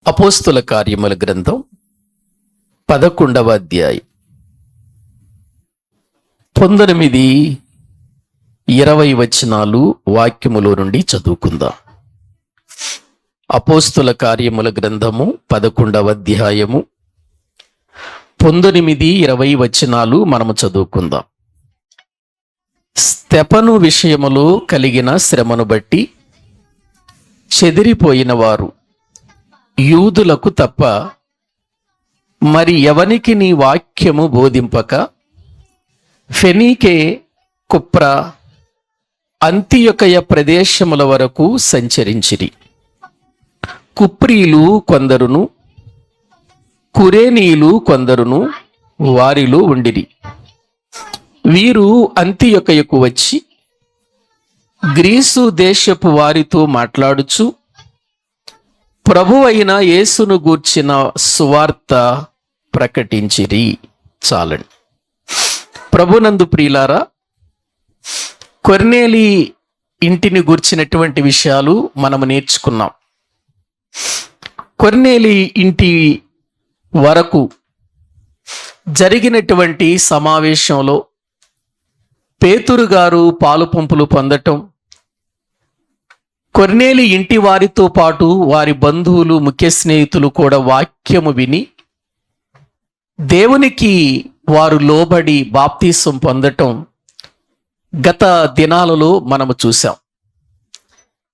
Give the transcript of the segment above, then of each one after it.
అపోస్తుల కార్యముల గ్రంథం 11వ అధ్యాయం 19-20 వచనాలు వాక్యములో నుండి చదువుకుందాం. అపోస్తుల కార్యముల గ్రంథము 11వ అధ్యాయము 19-20 వచనాలు మనము చదువుకుందాం. స్తెఫను విషయములో కలిగిన శ్రమను బట్టి చెదిరిపోయిన వారు యూదులకు తప్ప మరి ఎవనికి నీ వాక్యము బోధింపక ఫెనీకే, కుప్ర, అంతియొకయ ప్రదేశముల వరకు సంచరించిరి. కుప్రీలు కొందరును కురేనీయులు కొందరును వారిలో ఉండిరి. వీరు అంతియొకయకు వచ్చి గ్రీసు దేశపు వారితో మాట్లాడుచు ప్రభువైన యేసును గూర్చిన సువార్త ప్రకటించిరి. చాలండి. ప్రభునందు ప్రియులారా, కొర్నేలి ఇంటిని గూర్చినటువంటి విషయాలు మనము నేర్చుకున్నాం. కొర్నేలి ఇంటి వరకు జరిగినటువంటి సమావేశంలో పేతురు గారు పాలు పంపులు పొందటం, కొర్నేలి ఇంటి వారితో పాటు వారి బంధువులు, ముఖ్య స్నేహితులు కూడా వాక్యము విని దేవునికి వారు లోబడి బాప్తీసం పొందటం గత దినాలలో మనము చూసాం.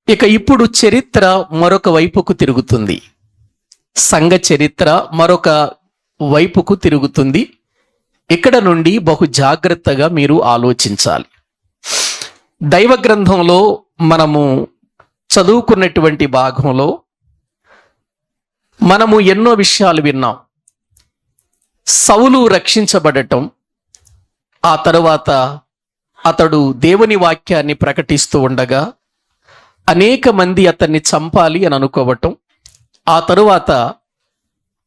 ఇక ఇప్పుడు చరిత్ర మరొక వైపుకు తిరుగుతుంది. సంఘ చరిత్ర మరొక వైపుకు తిరుగుతుంది. ఇక్కడ నుండి బహు జాగ్రత్తగా మీరు ఆలోచించాలి. దైవ గ్రంథంలో మనము చదువుకున్నటువంటి భాగంలో మనము ఎన్నో విషయాలు విన్నాం. సౌలు రక్షించబడటం, ఆ తరువాత అతడు దేవుని వాక్యాన్ని ప్రకటిస్తూ ఉండగా అనేక మంది అతన్ని చంపాలి అని అనుకోవటం, ఆ తరువాత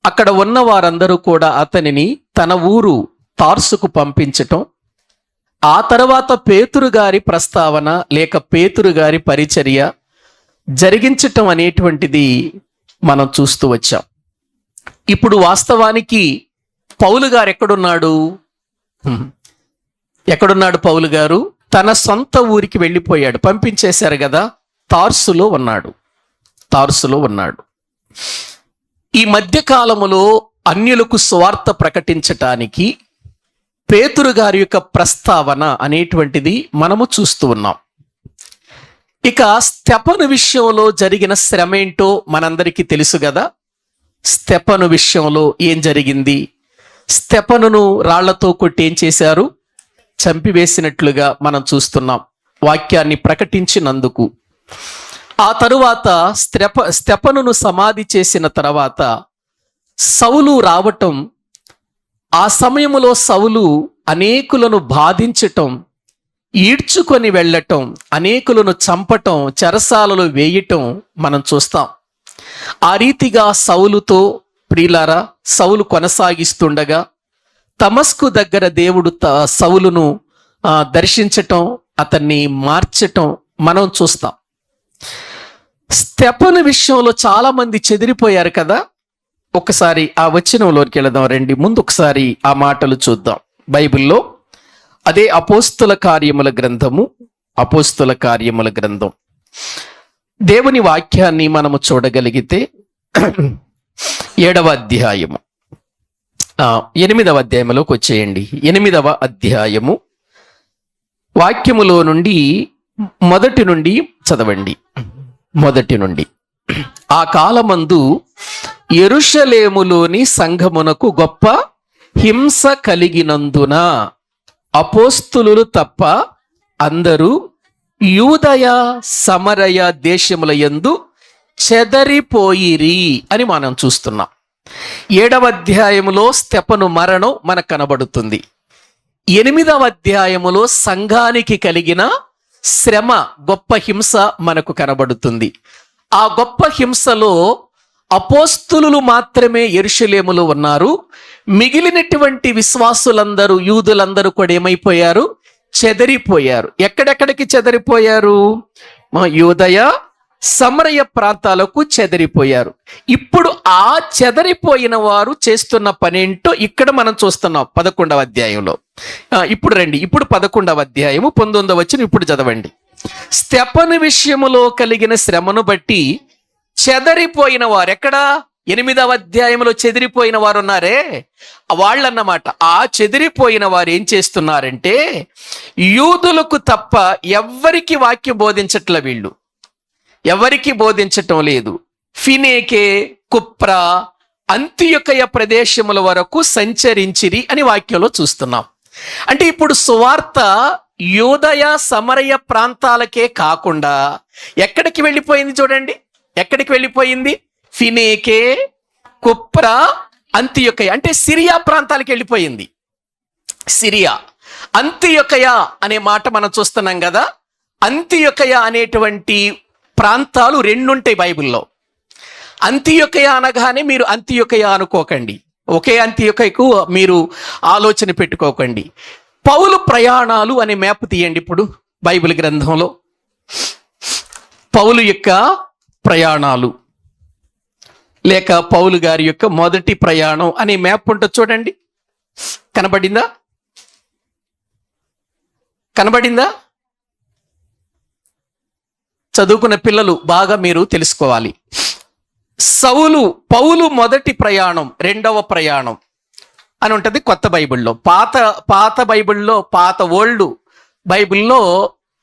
అక్కడ ఉన్న వారందరూ కూడా అతనిని తన ఊరు తార్సుకు పంపించటం, ఆ తర్వాత పేతురు గారి ప్రస్తావన లేక పేతురు గారి పరిచర్య జరిగించటం అనేటువంటిది మనం చూస్తూ వచ్చాం. ఇప్పుడు వాస్తవానికి పౌలు గారు ఎక్కడున్నాడు? పౌలు గారు తన సొంత ఊరికి వెళ్ళిపోయాడు. పంపించేశారు కదా, తార్సులో ఉన్నాడు. ఈ మధ్య కాలములో అన్యులకు సువార్త ప్రకటించటానికి పేతురు గారి యొక్క ప్రస్తావన అనేటువంటిది మనము చూస్తూ ఉన్నాం. ఇక స్తెఫను విషయంలో జరిగిన శ్రమ ఏంటో మనందరికీ తెలుసు కదా. స్తెఫను విషయంలో ఏం జరిగింది? స్తెఫనును రాళ్లతో కొట్టి ఏం చేశారు? చంపివేసినట్లుగా మనం చూస్తున్నాం, వాక్యాన్ని ప్రకటించినందుకు. ఆ తరువాత స్తెఫనును సమాధి చేసిన తర్వాత సౌలు రావటం, ఆ సమయములో సౌలు అనేకులను బాధించటం, ఈడ్చుకొని వెళ్ళటం, అనేకులను చంపటం, చెరసాలలో వేయటం మనం చూస్తాం. ఆ రీతిగా సౌలుతో ప్రియులారా సౌలు కొనసాగిస్తుండగా తమస్కు దగ్గర దేవుడు సౌలును దర్శించటం, అతన్ని మార్చటం మనం చూస్తాం. స్తెఫను విషయంలో చాలా మంది చెదిరిపోయారు కదా. ఒకసారి ఆ వచనంలోకి వెళదాం రండి. ముందు ఒకసారి ఆ మాటలు చూద్దాం. బైబిల్లో అదే అపోస్తుల కార్యముల గ్రంథం దేవుని వాక్యాన్ని మనము చూడగలిగితే 7వ అధ్యాయము 8వ అధ్యాయంలోకి వచ్చేయండి. 8వ అధ్యాయము వాక్యములో నుండి మొదటి నుండి చదవండి. మొదటి నుండి. ఆ కాలమందు యెరూషలేములోని సంఘమునకు గొప్ప హింస కలిగినందున అపోస్తులు తప్ప అందరూ యూదయ సమరయ దేశముల యందు చెదరిపోయిరి అని మనం చూస్తున్నాం. 7వ అధ్యాయములో స్తెఫను మరణం మనకు కనబడుతుంది. 8వ అధ్యాయములో సంఘానికి కలిగిన శ్రమ, గొప్ప హింస మనకు కనబడుతుంది. ఆ గొప్ప హింసలో అపోస్తులు మాత్రమే యెరూషలేములో ఉన్నారు. మిగిలినటువంటి విశ్వాసులందరూ, యూదులందరూ కూడా ఏమైపోయారు? చెదరిపోయారు. ఎక్కడెక్కడికి చెదరిపోయారు? యూదయ సమరయ ప్రాంతాలకు చెదరిపోయారు. ఇప్పుడు ఆ చెదరిపోయిన వారు చేస్తున్న పనేంటో ఇక్కడ మనం చూస్తున్నాం 11వ అధ్యాయంలో. ఇప్పుడు రండి, ఇప్పుడు 11వ అధ్యాయము 19వ వచనం ఇప్పుడు చదవండి. స్తెఫను విషయములో కలిగిన శ్రమను బట్టి చెదరిపోయిన వారు, ఎక్కడ? 8వ అధ్యాయంలో చెదిరిపోయిన వారు ఉన్నారే, వాళ్ళన్నమాట. ఆ చెదిరిపోయిన వారు ఏం చేస్తున్నారంటే, యూదులకు తప్ప ఎవ్వరికి వాక్యం బోధించట్ల, వీళ్ళు ఎవరికి బోధించటం లేదు. ఫినేకే, కుప్రా, అంతియొకయ ప్రదేశముల వరకు సంచరించిరి అని వాక్యంలో చూస్తున్నాం. అంటే ఇప్పుడు సువార్త యూదయ సమరయ ప్రాంతాలకే కాకుండా ఎక్కడికి వెళ్ళిపోయింది చూడండి. ఎక్కడికి వెళ్ళిపోయింది? ఫినేకే, కుప్రా, అంతియొకయ, అంటే సిరియా ప్రాంతాలకు వెళ్ళిపోయింది. సిరియా, అంతియొకయ అనే మాట మనం చూస్తున్నాం కదా. అంతియొకయ అనేటువంటి ప్రాంతాలు రెండుంటాయి బైబిల్లో. అంతియొకయ అనగానే మీరు అంతియొకయ అనుకోకండి, ఒకే అంతియొకయకు మీరు ఆలోచన పెట్టుకోకండి. పౌలు ప్రయాణాలు అనే మ్యాప్ తీయండి ఇప్పుడు బైబిల్ గ్రంథంలో. పౌలు యొక్క ప్రయాణాలు లేక పౌలు గారి యొక్క మొదటి ప్రయాణం అనే మ్యాప్ ఉంటుంది చూడండి. కనబడిందా? కనబడిందా? చదువుకున్న పిల్లలు బాగా మీరు తెలుసుకోవాలి. పౌలు మొదటి ప్రయాణం, రెండవ ప్రయాణం అని ఉంటుంది కొత్త బైబిల్లో. పాత బైబిల్లో, పాత ఓల్డ్ బైబిల్లో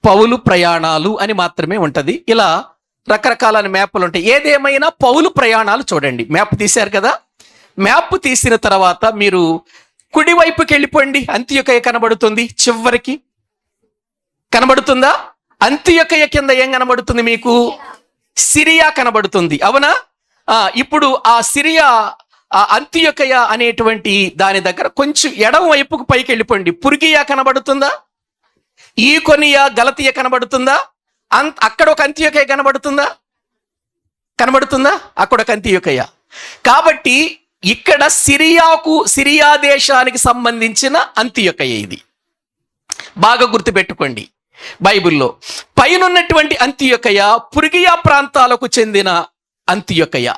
పౌలు ప్రయాణాలు అని మాత్రమే ఉంటుంది. ఇలా రకరకాల మ్యాప్లు ఉంటాయి. ఏదేమైనా పౌలు ప్రయాణాలు చూడండి. మ్యాప్ తీశారు కదా. మ్యాప్ తీసిన తర్వాత మీరు కుడివైపుకి వెళ్ళిపోండి. అంతియొకయ కనబడుతుంది, చివరికి కనబడుతుందా? అంతియొకయ కింద ఏం కనబడుతుంది మీకు? సిరియా కనబడుతుంది, అవునా? ఇప్పుడు ఆ సిరియా, అంతియొకయ అనేటువంటి దాని దగ్గర కొంచెం ఎడమ వైపుకు పైకి వెళ్ళిపోండి. పుర్గియా కనబడుతుందా? ఈకొనియా, గలతియా కనబడుతుందా? అక్కడ ఒక అంతియొకయ కనబడుతుందా? కనబడుతుందా? అక్కడ ఒక అంతియొకయ. కాబట్టి ఇక్కడ సిరియా దేశానికి సంబంధించిన అంతియొకయ ఇది. బాగా గుర్తుపెట్టుకోండి. బైబిల్లో పైనున్నటువంటి అంతియొకయ పుర్గియా ప్రాంతాలకు చెందిన అంతియొకయ.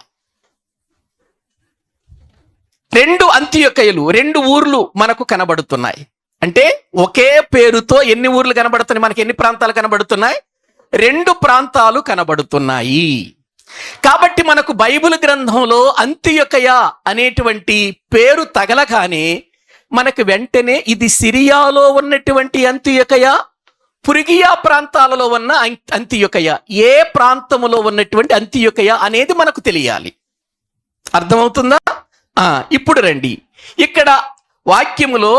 రెండు అంతియొకయలు, రెండు ఊర్లు మనకు కనబడుతున్నాయి. అంటే ఒకే పేరుతో ఎన్ని ఊర్లు కనబడుతున్నాయి మనకి? ఎన్ని ప్రాంతాలు కనబడుతున్నాయి? 2 ప్రాంతాలు కనబడుతున్నాయి. కాబట్టి మనకు బైబిల్ గ్రంథంలో అంతియొకయ అనేటువంటి పేరు తగలగానే మనకు వెంటనే ఇది సిరియాలో ఉన్నటువంటి అంతియొకయ, పుర్గియా ప్రాంతాలలో ఉన్న అంతియొకయ, ఏ ప్రాంతములో ఉన్నటువంటి అంతియొకయ అనేది మనకు తెలియాలి. అర్థమవుతుందా? ఇప్పుడు రండి, ఇక్కడ వాక్యములో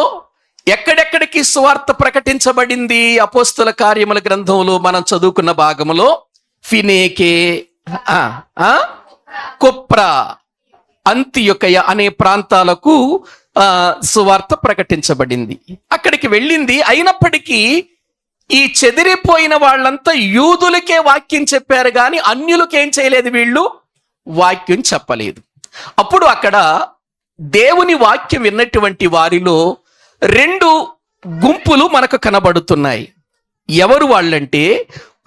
ఎక్కడెక్కడికి సువార్త ప్రకటించబడింది అపోస్తుల కార్యముల గ్రంథంలో మనం చదువుకున్న భాగములో? ఫినేకే, కుప్రా, అంతియొకయ అనే ప్రాంతాలకు సువార్త ప్రకటించబడింది. అక్కడికి వెళ్ళింది. అయినప్పటికీ ఈ చెదిరిపోయిన వాళ్ళంతా యూదులకే వాక్యం చెప్పారు కానీ అన్యులకు ఏం చేయలేదు, వీళ్ళు వాక్యం చెప్పలేదు. అప్పుడు అక్కడ దేవుని వాక్యం విన్నటువంటి వారిలో 2 గుంపులు మనకు కనబడుతున్నాయి. ఎవరు వాళ్ళంటే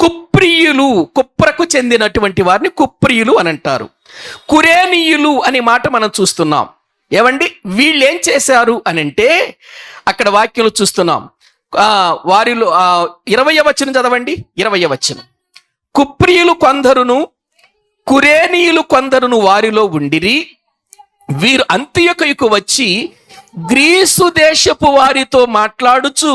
కుప్రియులు, కుప్రకు చెందినటువంటి వారిని కుప్రియులు అని అంటారు. కురేనీయులు అనే మాట మనం చూస్తున్నాం. ఏమండి, వీళ్ళు ఏం చేశారు అని అంటే అక్కడ వాక్యంలో చూస్తున్నాం. వారిలో 20వ వచనం చదవండి. 20వ వచనం, కుప్రియులు కొందరును కురేనీయులు కొందరును వారిలో ఉండిరి. వీరు అంతియొకయకు వచ్చి గ్రీసు దేశపు వారితో మాట్లాడుచు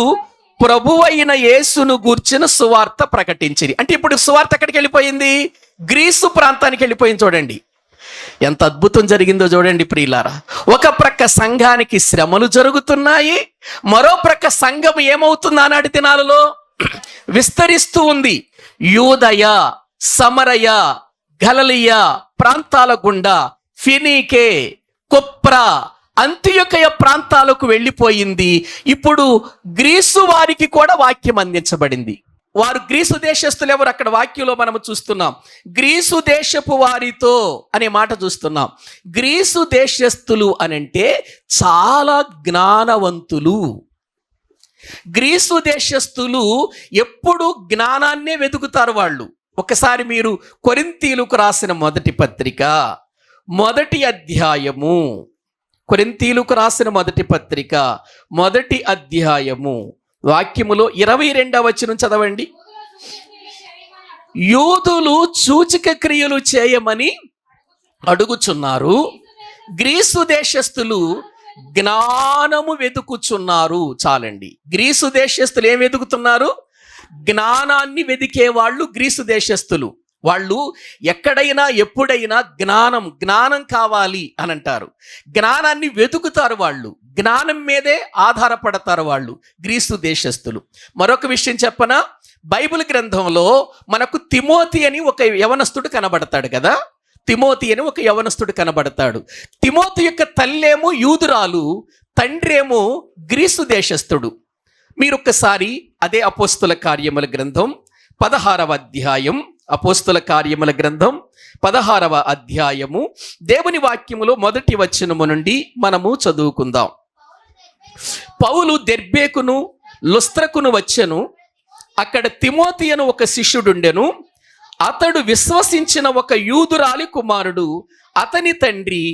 ప్రభువైన యేసును గూర్చిన సువార్త ప్రకటించిరి. అంటే ఇప్పుడు సువార్త ఎక్కడికి వెళ్ళిపోయింది? గ్రీసు ప్రాంతానికి వెళ్ళిపోయింది. చూడండి ఎంత అద్భుతం జరిగిందో చూడండి ప్రియులారా. ఒక ప్రక్క సంఘానికి శ్రమలు జరుగుతున్నాయి, మరో ప్రక్క సంఘం ఏమవుతుంది? ఆనాటి దినాలలో విస్తరిస్తూ ఉంది. యూదయ, సమరయ, గలిలయ ప్రాంతాల గుండా ఫినీకే, కుప్రా, అంతియొకయ ప్రాంతాలకు వెళ్ళిపోయింది. ఇప్పుడు గ్రీసు వారికి కూడా వాక్యం అందించబడింది. వారు గ్రీసు దేశస్తులు ఎవరు? అక్కడ వాక్యంలో మనము చూస్తున్నాం, గ్రీసు దేశపు వారితో అనే మాట చూస్తున్నాం. గ్రీసు దేశస్తులు అనంటే చాలా జ్ఞానవంతులు. గ్రీసు దేశస్తులు ఎప్పుడు జ్ఞానాన్నే వెతుకుతారు. వాళ్ళు ఒకసారి మీరు కొరింథీయులకు రాసిన మొదటి పత్రిక మొదటి అధ్యాయము, కొరింథీయులకు రాసిన మొదటి పత్రిక మొదటి అధ్యాయము వాక్యములో 22వ వచనం చదవండి. యూదులు సూచక క్రియలు చేయమని అడుగుచున్నారు, గ్రీసు దేశస్థులు జ్ఞానము వెతుకుచున్నారు. చాలండి. గ్రీసు దేశస్థులు ఏం వెతుకుతున్నారు? జ్ఞానాన్ని వెతికే వాళ్ళు గ్రీసు దేశస్థులు. వాళ్ళు ఎక్కడైనా ఎప్పుడైనా జ్ఞానం కావాలి అని అంటారు. జ్ఞానాన్ని వెతుకుతారు వాళ్ళు, జ్ఞానం మీదే ఆధారపడతారు వాళ్ళు గ్రీసు దేశస్థులు. మరొక విషయం చెప్పనా, బైబిల్ గ్రంథంలో మనకు తిమోతి అని ఒక యవనస్తుడు కనబడతాడు కదా. తిమోతి అని ఒక యవనస్తుడు కనబడతాడు. తిమోతి యొక్క తల్లేమో యూదురాలు, తండ్రేమో గ్రీసు దేశస్థుడు. మీరు ఒక్కసారి అదే అపోస్తుల కార్యముల గ్రంథం 16వ అధ్యాయం, అపోస్తుల కార్యముల గ్రంథం 16వ అధ్యాయము దేవుని వాక్యములో మొదటి వచనము నుండి మనము చదువుకుందాం. పౌలు దెర్బేకును లుస్త్రకును వచ్చెను. అక్కడ తిమోతి అను ఒక శిష్యుడుండెను. అతడు విశ్వసించిన ఒక యూదురాలి కుమారుడు. అతని తండ్రి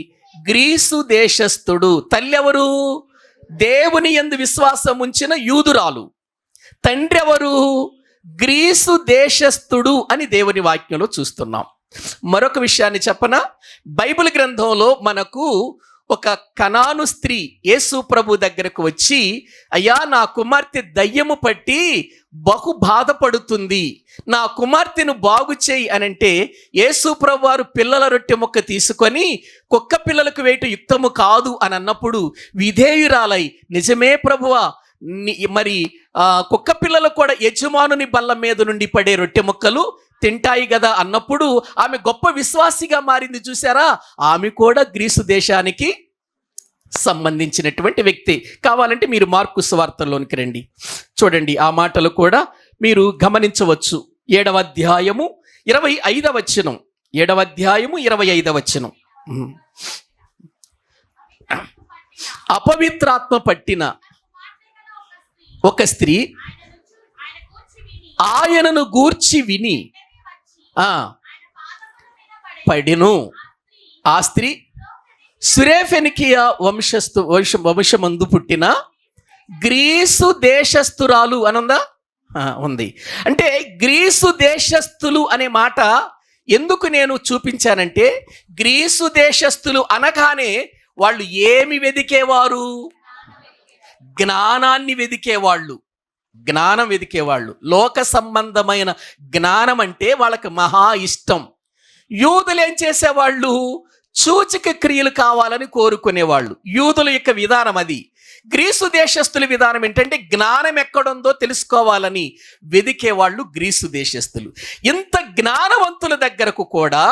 గ్రీసు దేశస్థుడు. తల్లి ఎవరు? దేవుని యందు విశ్వాసం ఉంచిన యూదురాలు. తండ్రి ఎవరు? గ్రీసు దేశస్థుడు అని దేవుని వాక్యంలో చూస్తున్నాం. మరొక విషయాన్ని చెప్పనా, బైబిల్ గ్రంథంలో మనకు ఒక కనాను స్త్రీ యేసు ప్రభు దగ్గరకు వచ్చి, అయ్యా నా కుమార్తె దయ్యము పట్టి బహు బాధపడుతుంది, నా కుమార్తెను బాగు చేయి అని అంటే, యేసు ప్రభు వారు పిల్లల రొట్టె ముక్క తీసుకొని కుక్క పిల్లలకు వేయటం యుక్తము కాదు అని అన్నప్పుడు విధేయురాలై, నిజమే ప్రభువా, మరి కుక్క పిల్లలు కూడా యజమానుని బల్ల మీద నుండి పడే రొట్టె ముక్కలు తింటాయి కదా అన్నప్పుడు ఆమె గొప్ప విశ్వాసిగా మారింది. చూసారా? ఆమె కూడా గ్రీసు దేశానికి సంబంధించినటువంటి వ్యక్తి. కావాలంటే మీరు మార్కు సువార్తలోనికి రండి, చూడండి. ఆ మాటలు కూడా మీరు గమనించవచ్చు. 7వ అధ్యాయము 25వ వచనం. 7వ అధ్యాయము 25వ వచనం. అపవిత్రాత్మ పట్టిన ఒక స్త్రీ ఆయనను గూర్చి విని పడిను. ఆ స్త్రీ సురేఫెనికియా వంశమందు పుట్టిన గ్రీసు దేశస్థురాలు అనుందా? ఉంది. అంటే గ్రీసు దేశస్థులు అనే మాట ఎందుకు నేను చూపించానంటే, గ్రీసు దేశస్థులు అనగానే వాళ్ళు ఏమి వెదికేవారు? జ్ఞానాన్ని వెదికేవాళ్ళు, జ్ఞానం వెదికేవాళ్ళు. లోక సంబంధమైన జ్ఞానం అంటే వాళ్ళకి మహా ఇష్టం. యూదులు ఏం చేసేవాళ్ళు? సూచక క్రియలు కావాలని కోరుకునేవాళ్ళు. యూదుల యొక్క విధానం అది. గ్రీసు దేశస్థుల విధానం ఏంటంటే జ్ఞానం ఎక్కడుందో తెలుసుకోవాలని వెదికేవాళ్ళు గ్రీసు దేశస్థులు. ఇంత జ్ఞానవంతుల దగ్గరకు కూడా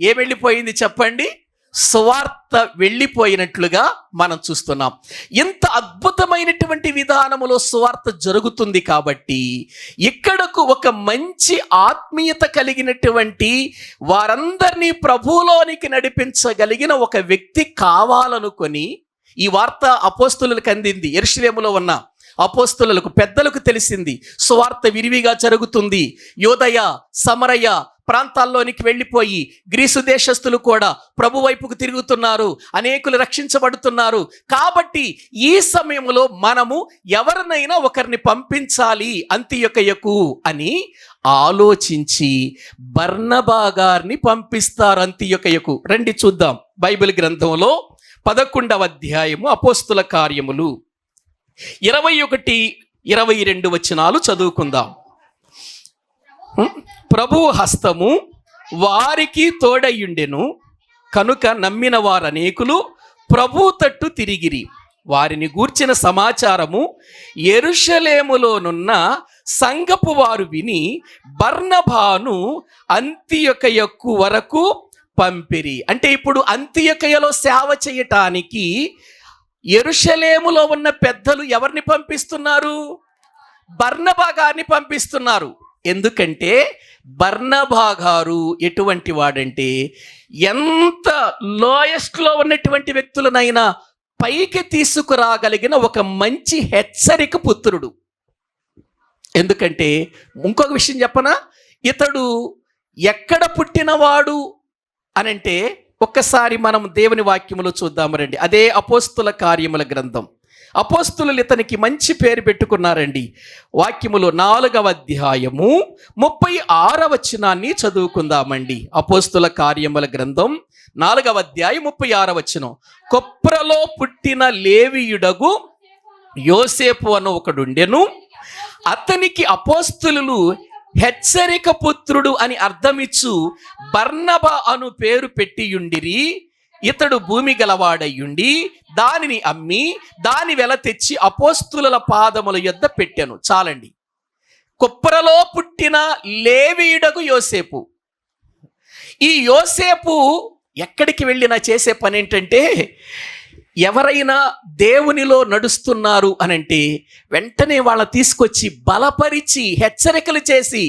ఏ వెళ్ళిపోయింది చెప్పండి? సువార్త వెళ్ళిపోయినట్లుగా మనం చూస్తున్నాం. ఇంత అద్భుతమైనటువంటి విధానములో సువార్త జరుగుతుంది కాబట్టి ఇక్కడకు ఒక మంచి ఆత్మీయత కలిగినటువంటి వారందరినీ ప్రభువులోనికి నడిపించగలిగిన ఒక వ్యక్తి కావాలనుకొని ఈ వార్త అపోస్తులకు అందింది. యెరూషలేములో ఉన్న అపోస్తులకు, పెద్దలకు తెలిసింది. సువార్త విరివిగా జరుగుతుంది. యోదయ, సమరయ ప్రాంతాల్లోనికి వెళ్ళిపోయి గ్రీసు దేశస్థులు కూడా ప్రభు వైపుకు తిరుగుతున్నారు, అనేకులు రక్షించబడుతున్నారు. కాబట్టి ఈ సమయంలో మనము ఎవరినైనా ఒకరిని పంపించాలి అంతియొకయకు అని ఆలోచించి బర్నబా గారిని పంపిస్తారు అంతియొకయకు. రండి చూద్దాం. బైబిల్ గ్రంథంలో 11వ అధ్యాయము అపోస్తుల కార్యములు 21-22 వచనాలు చదువుకుందాం. ప్రభువు హస్తము వారికి తోడయ్యుండెను కనుక నమ్మిన వారనేకులు ప్రభు తట్టు తిరిగిరి. వారిని గూర్చిన సమాచారము యెరూషలేములోనున్న సంఘపు వారు విని బర్నబాను అంతియొకయకు వరకు పంపిరి. అంటే ఇప్పుడు అంతియొకయలో సేవ చేయటానికి యెరూషలేములో ఉన్న పెద్దలు ఎవరిని పంపిస్తున్నారు? బర్నబా గారిని పంపిస్తున్నారు. ఎందుకంటే బర్నబా గారు ఎటువంటి వాడంటే, ఎంత లోయెస్ట్లో ఉన్నటువంటి వ్యక్తులనైనా పైకి తీసుకురాగలిగిన ఒక మంచి హెచ్చరిక పుత్రుడు. ఎందుకంటే ఇంకొక విషయం చెప్పనా, ఇతడు ఎక్కడ పుట్టినవాడు అనంటే ఒక్కసారి మనం దేవుని వాక్యములో చూద్దాము రండి. అదే అపోస్తుల కార్యముల గ్రంథం. అపోస్తులు ఇతనికి మంచి పేరు పెట్టుకున్నారండి. వాక్యములో 4వ అధ్యాయము 36వ వచనాన్ని చదువుకుందామండి. అపోస్తుల కార్యముల గ్రంథం 4వ అధ్యాయం 36వ వచనం. కొప్రలో పుట్టిన లేవీయుడగు యోసేపు అను ఒకడుండెను. అతనికి అపోస్తులు హెచ్చరిక పుత్రుడు అని అర్థమిచ్చు బర్నబా అను పేరు పెట్టియుండిరి. ఇతడు భూమి గలవాడయ్యుండి దానిని అమ్మి దాని వెల తెచ్చి అపోస్తుల పాదముల యొద్ద పెట్టెను. చాలండి. కుప్రలో పుట్టిన లేవీయుడగు యోసేపు. ఈ యోసేపు ఎక్కడికి వెళ్ళినా చేసే పని ఏంటంటే, ఎవరైనా దేవునిలో నడుస్తున్నారు అనంటే వెంటనే వాళ్ళ తీసుకొచ్చి బలపరిచి హెచ్చరికలు చేసి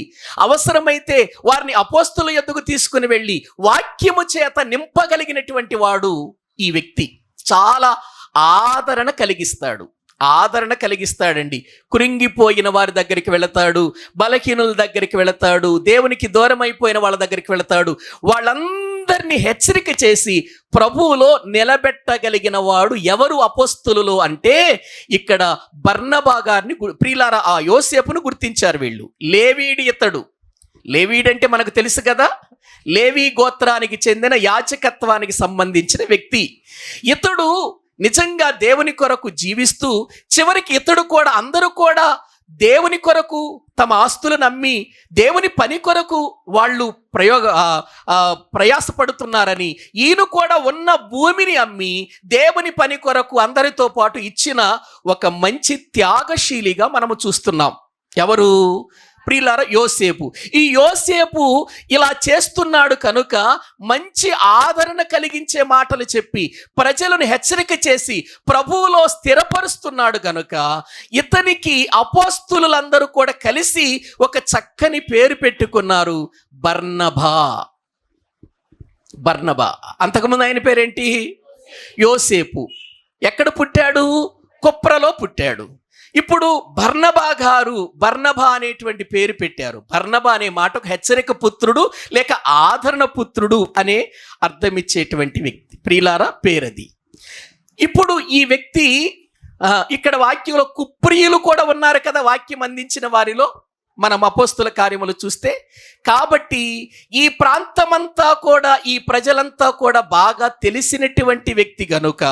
అవసరమైతే వారిని అపోస్తుల యొద్దకు తీసుకుని వెళ్ళి వాక్యము చేత నింపగలిగినటువంటి వాడు ఈ వ్యక్తి. చాలా ఆదరణ కలిగిస్తాడండి. కృంగిపోయిన వారి దగ్గరికి వెళతాడు, బలహీనుల దగ్గరికి వెళతాడు, దేవునికి దూరం అయిపోయిన వాళ్ళ దగ్గరికి వెళతాడు. వాళ్ళందరినీ హెచ్చరిక చేసి ప్రభువులో నిలబెట్టగలిగిన వాడు ఎవరు అపోస్తులు అంటే ఇక్కడ బర్నబా గారిని, ప్రియులారా, ఆ యోసేపును గుర్తించారు వీళ్ళు. లేవీడి ఇతడు. లేవీడంటే మనకు తెలుసు కదా, లేవీ గోత్రానికి చెందిన యాజకత్వానికి సంబంధించిన వ్యక్తి. ఇతడు నిజంగా దేవుని కొరకు జీవిస్తూ చివరికి ఇతడు కూడా, అందరూ కూడా దేవుని కొరకు తమ ఆస్తులను అమ్మి దేవుని పని కొరకు వాళ్ళు ప్రయాసపడుతున్నారని, ఈయన కూడా ఉన్న భూమిని అమ్మి దేవుని పని కొరకు అందరితో పాటు ఇచ్చిన ఒక మంచి త్యాగశీలిగా మనము చూస్తున్నాం. ఎవరు? ప్రియులారా, యోసేపు. ఈ యోసేపు ఇలా చేస్తున్నాడు కనుక మంచి ఆదరణ కలిగించే మాటలు చెప్పి ప్రజలను హెచ్చరిక చేసి ప్రభువులో స్థిరపరుస్తున్నాడు కనుక ఇతనికి అపోస్తులందరూ కూడా కలిసి ఒక చక్కని పేరు పెట్టుకున్నారు, బర్నబా. అంతకుముందు ఆయన పేరేంటి? యోసేపు. ఎక్కడ పుట్టాడు? కుప్రలో పుట్టాడు. ఇప్పుడు బర్నబా అనేటువంటి పేరు పెట్టారు. బర్నబా అనే మాటకు హెచ్చరిక పుత్రుడు లేక ఆదరణ పుత్రుడు అనే అర్థం ఇచ్చేటువంటి వ్యక్తి. ప్రియులారా, పేరది. ఇప్పుడు ఈ వ్యక్తి ఇక్కడ వాక్యంలో కుప్రియులు కూడా ఉన్నారు కదా వాక్యం అందించిన వారిలో, మనం అపోస్తుల కార్యములు చూస్తే. కాబట్టి ఈ ప్రాంతమంతా కూడా, ఈ ప్రజలంతా కూడా బాగా తెలిసినటువంటి వ్యక్తి గనుక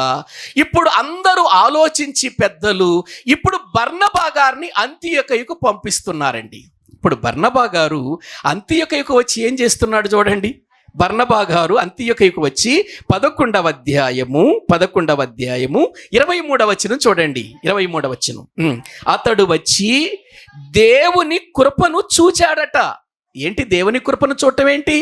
ఇప్పుడు అందరూ ఆలోచించి పెద్దలు ఇప్పుడు బర్నబా గారిని అంతియొకయుకు పంపిస్తున్నారండి. ఇప్పుడు బర్నబా గారు అంతియొకయుకు వచ్చి ఏం చేస్తున్నాడు చూడండి. బర్నబా గారు అంతియొకయుకు వచ్చి 11వ అధ్యాయము 23వ వచనం చూడండి. 23వ వచనం. అతడు వచ్చి దేవుని కృపను చూచాడట. ఏంటి దేవుని కృపను చూడటం ఏంటి?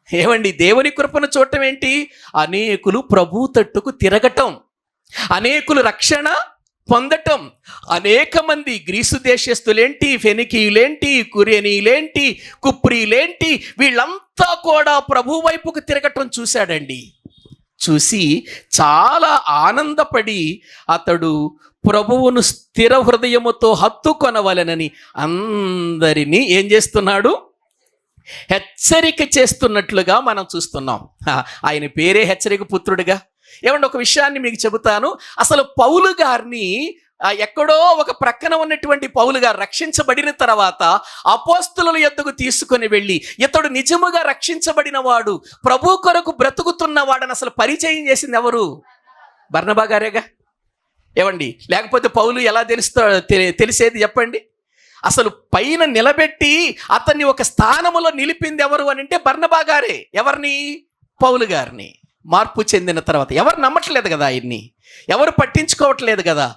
ఏమండి, దేవుని కృపను చూడటం ఏంటి? అనేకులు ప్రభు తట్టుకు తిరగటం, అనేకులు రక్షణ పొందటం. అనేక మంది గ్రీసు దేశస్తులేంటి, ఫెనికీయులేంటి, కురేనీయులేంటి, కుప్రీలేంటి, వీళ్ళంతా కూడా ప్రభు వైపుకు తిరగటం చూశాడండి. చూసి చాలా ఆనందపడి అతడు ప్రభువును స్థిర హృదయముతో హత్తుకొనవలెనని అందరినీ ఏం చేస్తున్నాడు? హెచ్చరిక చేస్తున్నట్లుగా మనం చూస్తున్నాం. ఆయన పేరే హెచ్చరిక పుత్రుడిగా. ఏమంటే ఒక విషయాన్ని మీకు చెబుతాను. అసలు పౌలు గారిని ఎక్కడో ఒక ప్రక్కన ఉన్నటువంటి పౌలు గారు రక్షించబడిన తర్వాత అపోస్తుల యొద్దకు తీసుకొని వెళ్ళి ఇతడు నిజముగా రక్షించబడిన వాడు, ప్రభు కొరకు బ్రతుకుతున్నవాడని అసలు పరిచయం చేసింది ఎవరు? బర్నబా గారేగా. ఏమండి, లేకపోతే పౌలు ఎలా తెలిసేది చెప్పండి? అసలు పైన నిలబెట్టి అతన్ని ఒక స్థానములో నిలిపింది ఎవరు అని అంటే బర్నబా గారే. ఎవరిని? పౌలు గారిని. మార్పు చెందిన తర్వాత ఎవరు నమ్మట్లేదు కదా, ఆయన్ని ఎవరు పట్టించుకోవట్లేదు కదా.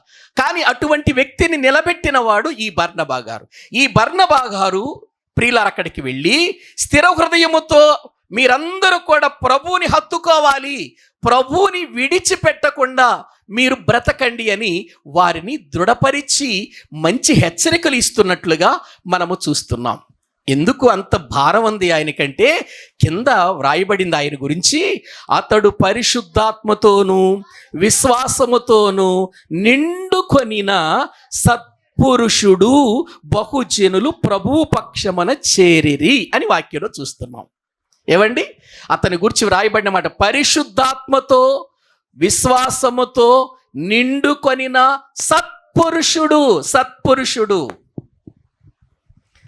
కానీ అటువంటి వ్యక్తిని నిలబెట్టిన వాడు ఈ బర్నబా గారు. ఈ బర్నబా గారు ప్రియులారు అక్కడికి వెళ్ళి స్థిర హృదయముతో మీరందరూ కూడా ప్రభువుని హత్తుకోవాలి, ప్రభువుని విడిచిపెట్టకుండా మీరు బ్రతకండి అని వారిని దృఢపరిచి మంచి హెచ్చరికలు ఇస్తున్నట్లుగా మనము చూస్తున్నాం. ఎందుకు అంత భారం ఉంది ఆయనకంటే కింద వ్రాయబడింది ఆయన గురించి, అతడు పరిశుద్ధాత్మతోనూ విశ్వాసముతోనూ నిండుకొనిన సత్పురుషుడు బహుజనులు ప్రభువు పక్షమున చేరిరి అని వాక్యంలో చూస్తున్నాం. ఏమండి, అతని గురించి వ్రాయబడిన మాట, పరిశుద్ధాత్మతో విశ్వాసముతో నిండుకొనిన సత్పురుషుడు. సత్పురుషుడు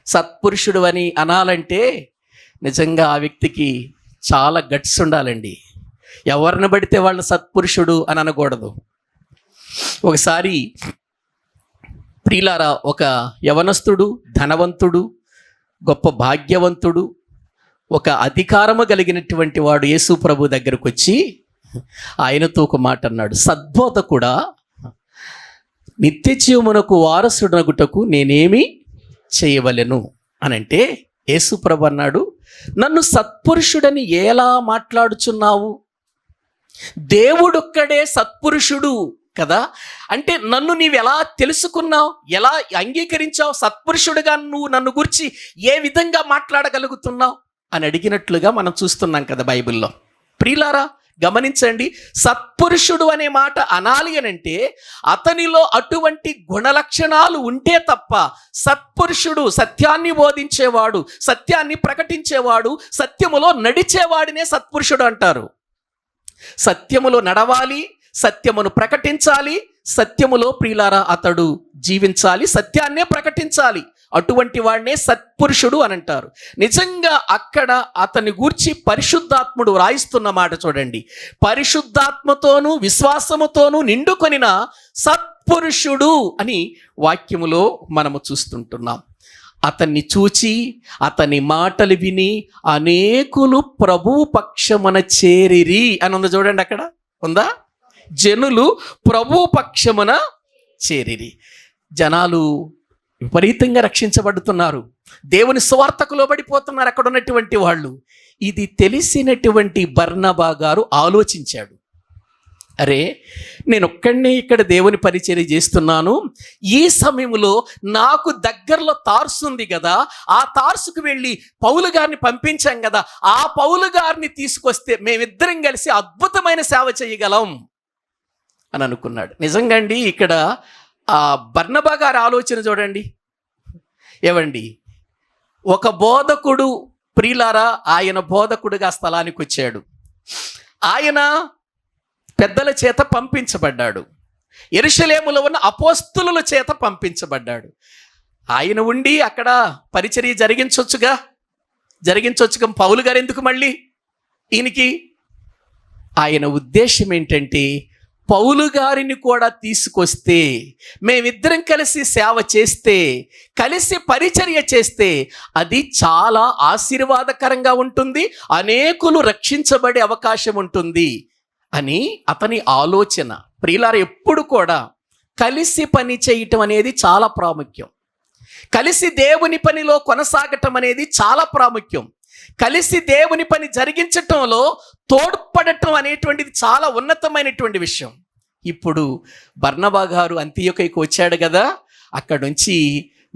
సత్పురుషుడు అని అనాలంటే నిజంగా ఆ వ్యక్తికి చాలా గట్స్ ఉండాలండి. ఎవరిని పడితే వాళ్ళని సత్పురుషుడు అని అనకూడదు. ఒకసారి ప్రియులారా, ఒక యవనస్తుడు, ధనవంతుడు, గొప్ప భాగ్యవంతుడు, ఒక అధికారము కలిగినటువంటి వాడు యేసు ప్రభు దగ్గరకు వచ్చి ఆయనతో ఒక మాట అన్నాడు, సద్బోధకుడా, నిత్య జీవమునకు వారసుడగుటకు నేనేమి చేయవలెను అనంటే యేసు ప్రభు అన్నాడు, నన్ను సత్పురుషుడని ఎలా మాట్లాడుచున్నావు? దేవుడొక్కడే సత్పురుషుడు కదా. అంటే నన్ను నీవు ఎలా తెలుసుకున్నావు, ఎలా అంగీకరించావు, సత్పురుషుడుగా నువ్వు నన్ను గురించి ఏ విధంగా మాట్లాడగలుగుతున్నావు అని అడిగినట్లుగా మనం చూస్తున్నాం కదా బైబిల్లో. ప్రియులారా, గమనించండి, సత్పురుషుడు అనే మాట అనాలి అనంటే అతనిలో అటువంటి గుణలక్షణాలు ఉంటే తప్ప సత్పురుషుడు, సత్యాన్ని బోధించేవాడు, సత్యాన్ని ప్రకటించేవాడు, సత్యములో నడిచేవాడినే సత్పురుషుడు అంటారు. సత్యములో నడవాలి, సత్యమును ప్రకటించాలి, సత్యములో ప్రియులారా అతడు జీవించాలి, సత్యాన్నే ప్రకటించాలి. అటువంటి వాడినే సత్పురుషుడు అని అంటారు. నిజంగా అక్కడ అతని గూర్చి పరిశుద్ధాత్ముడు రాయిస్తున్న మాట చూడండి, పరిశుద్ధాత్మతోనూ విశ్వాసముతోనూ నిండుకొనిన సత్పురుషుడు అని వాక్యములో మనము చూస్తుంటున్నాం. అతన్ని చూచి అతని మాటలు విని అనేకులు ప్రభువు పక్షమున చేరిరి అని ఉంది చూడండి. అక్కడ ఉందా? జనులు ప్రభువు పక్షమున చేరిరి. జనాలు విపరీతంగా రక్షించబడుతున్నారు, దేవుని సువార్తకు లోబడిపోతున్నారు అక్కడ ఉన్నటువంటి వాళ్ళు. ఇది తెలిసినటువంటి బర్నబా గారు ఆలోచించాడు, అరే నేను ఒక్కడినే ఇక్కడ దేవుని పరిచర్య చేస్తున్నాను, ఈ సమయంలో నాకు దగ్గరలో తార్సు ఉంది కదా, ఆ తార్సుకు వెళ్ళి పౌలు గారిని పంపించాం కదా, ఆ పౌలు గారిని తీసుకొస్తే మేమిద్దరం కలిసి అద్భుతమైన సేవ చేయగలం అని అనుకున్నాడు. నిజంగా అండి, ఇక్కడ ఆ బర్నబా గారి ఆలోచన చూడండి. ఏవండి, ఒక బోధకుడు, ప్రియులారా, ఆయన బోధకుడుగా స్థలానికి వచ్చాడు. ఆయన పెద్దల చేత పంపించబడ్డాడు, యెరూషలేములో ఉన్న అపోస్తలుల చేత పంపించబడ్డాడు. ఆయన ఉండి అక్కడ పరిచర్య జరిగించొచ్చుగా పౌలు గారు ఎందుకు మళ్ళీ ఈయనకి? ఆయన ఉద్దేశం ఏంటంటే, పౌలు గారిని కూడా తీసుకొస్తే, మేమిద్దరం కలిసి సేవ చేస్తే, కలిసి పరిచర్య చేస్తే అది చాలా ఆశీర్వాదకరంగా ఉంటుంది, అనేకులు రక్షించబడే అవకాశం ఉంటుంది అని అతని ఆలోచన. ప్రియులారా, ఎప్పుడు కూడా కలిసి పని చేయటం అనేది చాలా ప్రాముఖ్యం. కలిసి దేవుని పనిలో కొనసాగటం అనేది చాలా ప్రాముఖ్యం. కలిసి దేవుని పని జరిగించటంలో తోడ్పడటం అనేటువంటిది చాలా ఉన్నతమైనటువంటి విషయం. ఇప్పుడు బర్నబా గారు అంతియోకయకు వచ్చాడు కదా, అక్కడ నుంచి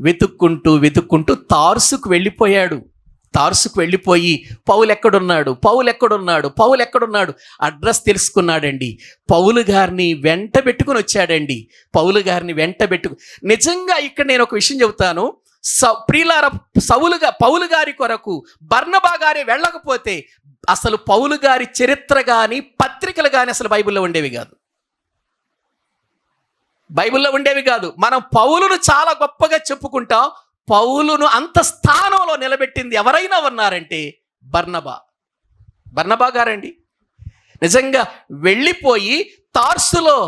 వెతుక్కుంటూ తార్సుకు వెళ్ళిపోయి పౌలు ఎక్కడున్నాడు అడ్రస్ తెలుసుకున్నాడండి. పౌలు గారిని వెంట పెట్టుకుని వచ్చాడండి. నిజంగా ఇక్కడ నేను ఒక విషయం చెబుతాను, ప్రియులార, పౌలు గారి కొరకు బర్నబా గారి వెళ్ళకపోతే అసలు పౌలు గారి చరిత్ర కానీ పత్రికలు కానీ అసలు బైబిల్లో ఉండేవి కాదు. మనం పౌలును చాలా గొప్పగా చెప్పుకుంటాం, పౌలును అంత స్థానంలో నిలబెట్టింది ఎవరైనా ఉన్నారంటే బర్నబా గారండి. నిజంగా వెళ్ళిపోయి తార్సులో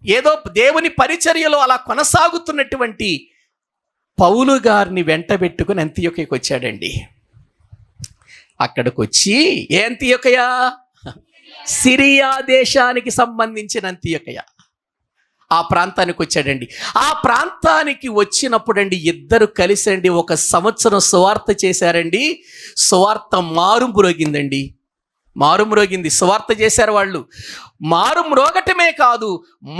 ఏదో దేవుని పరిచర్యలో అలా కొనసాగుతున్నటువంటి పౌలు గారిని వెంట పెట్టుకుని అంతియోకయకు వచ్చాడండి. అక్కడికి వచ్చి, ఏ అంతియోకయ? సిరియా దేశానికి సంబంధించిన అంతియోకయ. ఆ ప్రాంతానికి వచ్చాడండి. ఆ ప్రాంతానికి వచ్చినప్పుడండి ఇద్దరు కలిసండి 1 సంవత్సరం సువార్త చేశారండి. సువార్త మారుమ్రోగింది. సువార్త చేశారు వాళ్ళు. మారుమ్రోగటమే కాదు,